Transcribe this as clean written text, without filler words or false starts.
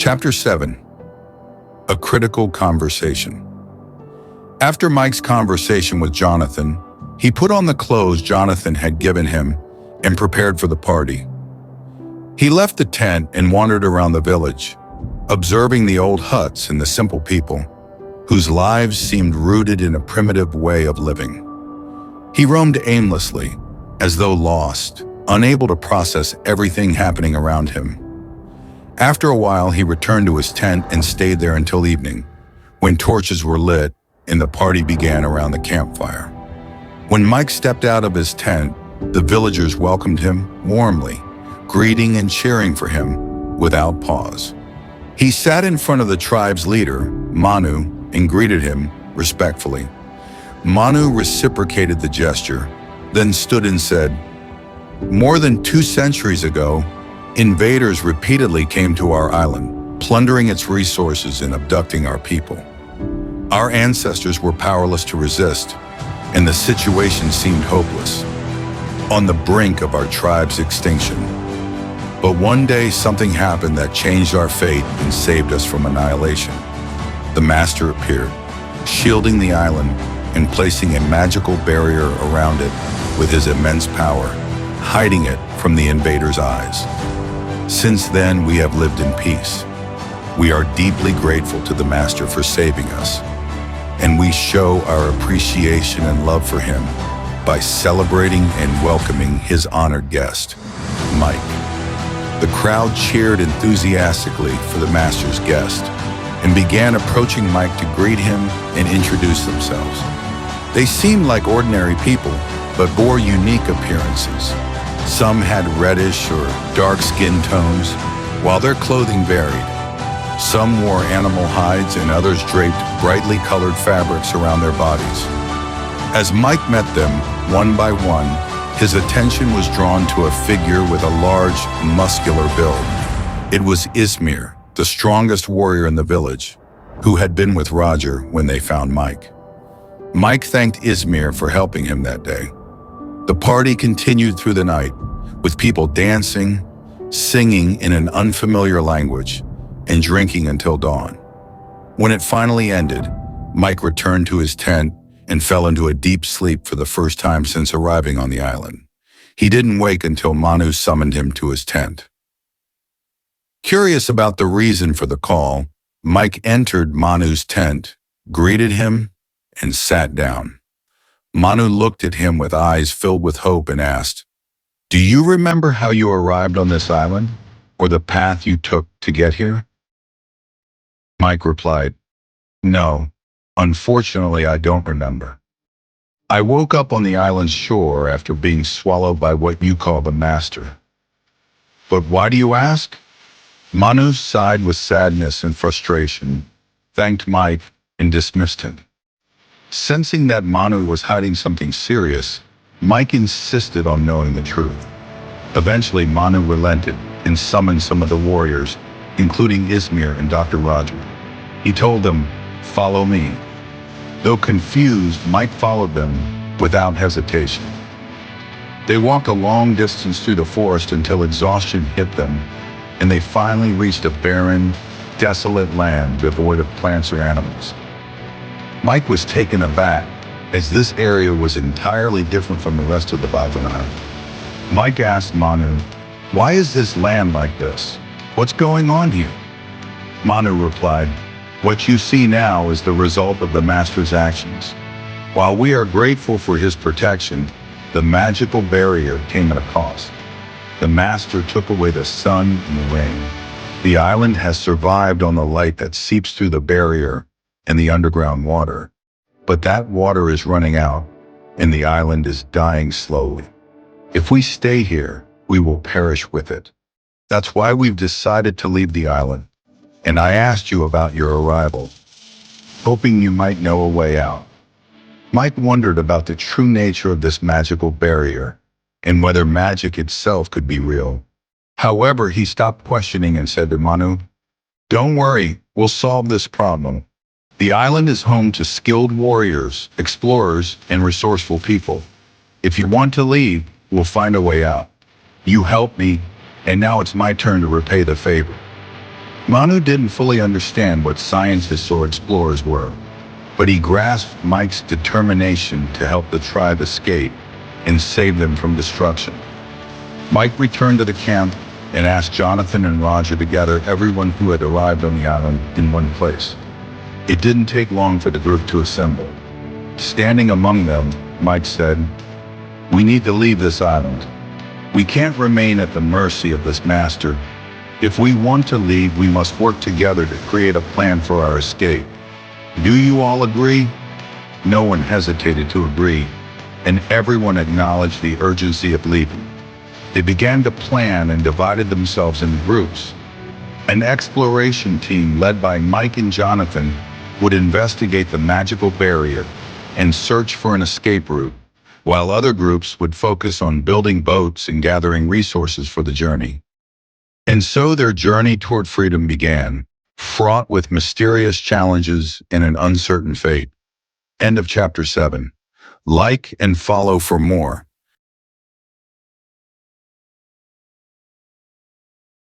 Chapter 7. A Critical Conversation. After Mike's conversation with Jonathan, he put on the clothes Jonathan had given him and prepared for the party. He left the tent and wandered around the village, observing the old huts and the simple people, whose lives seemed rooted in a primitive way of living. He roamed aimlessly, as though lost, unable to process everything happening around him. After a while, he returned to his tent and stayed there until evening, when torches were lit and the party began around the campfire. When Mike stepped out of his tent, the villagers welcomed him warmly, greeting and cheering for him without pause. He sat in front of the tribe's leader, Manu, and greeted him respectfully. Manu reciprocated the gesture, then stood and said, "More than 2 centuries ago, invaders repeatedly came to our island, plundering its resources and abducting our people. Our ancestors were powerless to resist, and the situation seemed hopeless, on the brink of our tribe's extinction. But one day something happened that changed our fate and saved us from annihilation. The Master appeared, shielding the island and placing a magical barrier around it with his immense power, hiding it from the invaders' eyes. Since then, we have lived in peace. We are deeply grateful to the Master for saving us, and we show our appreciation and love for him by celebrating and welcoming his honored guest, Mike." The crowd cheered enthusiastically for the Master's guest and began approaching Mike to greet him and introduce themselves. They seemed like ordinary people, but bore unique appearances. Some had reddish or dark skin tones, while their clothing varied. Some wore animal hides and others draped brightly colored fabrics around their bodies. As Mike met them, one by one, his attention was drawn to a figure with a large, muscular build. It was Izmir, the strongest warrior in the village, who had been with Roger when they found Mike. Mike thanked Izmir for helping him that day. The party continued through the night, with people dancing, singing in an unfamiliar language, and drinking until dawn. When it finally ended, Mike returned to his tent and fell into a deep sleep for the first time since arriving on the island. He didn't wake until Manu summoned him to his tent. Curious about the reason for the call, Mike entered Manu's tent, greeted him, and sat down. Manu looked at him with eyes filled with hope and asked, "Do you remember how you arrived on this island, or the path you took to get here?" Mike replied, "No, unfortunately I don't remember. I woke up on the island's shore after being swallowed by what you call the Master." "But why do you ask?" Manu sighed with sadness and frustration, thanked Mike, and dismissed him. Sensing that Manu was hiding something serious, Mike insisted on knowing the truth. Eventually, Manu relented and summoned some of the warriors, including Izmir and Dr. Roger. He told them, "Follow me." Though confused, Mike followed them without hesitation. They walked a long distance through the forest until exhaustion hit them, and they finally reached a barren, desolate land devoid of plants or animals. Mike was taken aback, as this area was entirely different from the rest of the Bavon Island. Mike asked Manu, "Why is this land like this? What's going on here?" Manu replied, "What you see now is the result of the Master's actions. While we are grateful for his protection, the magical barrier came at a cost. The Master took away the sun and the rain. The island has survived on the light that seeps through the barrier and the underground water. But that water is running out, and the island is dying slowly. If we stay here, we will perish with it. That's why we've decided to leave the island, and I asked you about your arrival, hoping you might know a way out." Mike wondered about the true nature of this magical barrier, and whether magic itself could be real. However, he stopped questioning and said to Manu, "Don't worry, we'll solve this problem. The island is home to skilled warriors, explorers, and resourceful people. If you want to leave, we'll find a way out. You helped me, and now it's my turn to repay the favor." Manu didn't fully understand what scientists or explorers were, but he grasped Mike's determination to help the tribe escape and save them from destruction. Mike returned to the camp and asked Jonathan and Roger to gather everyone who had arrived on the island in one place. It didn't take long for the group to assemble. Standing among them, Mike said, "We need to leave this island. We can't remain at the mercy of this master. If we want to leave, we must work together to create a plan for our escape. Do you all agree?" No one hesitated to agree, and everyone acknowledged the urgency of leaving. They began to plan and divided themselves into groups. An exploration team led by Mike and Jonathan would investigate the magical barrier and search for an escape route, while other groups would focus on building boats and gathering resources for the journey. And so their journey toward freedom began, fraught with mysterious challenges and an uncertain fate. End of chapter 7. Like and follow for more.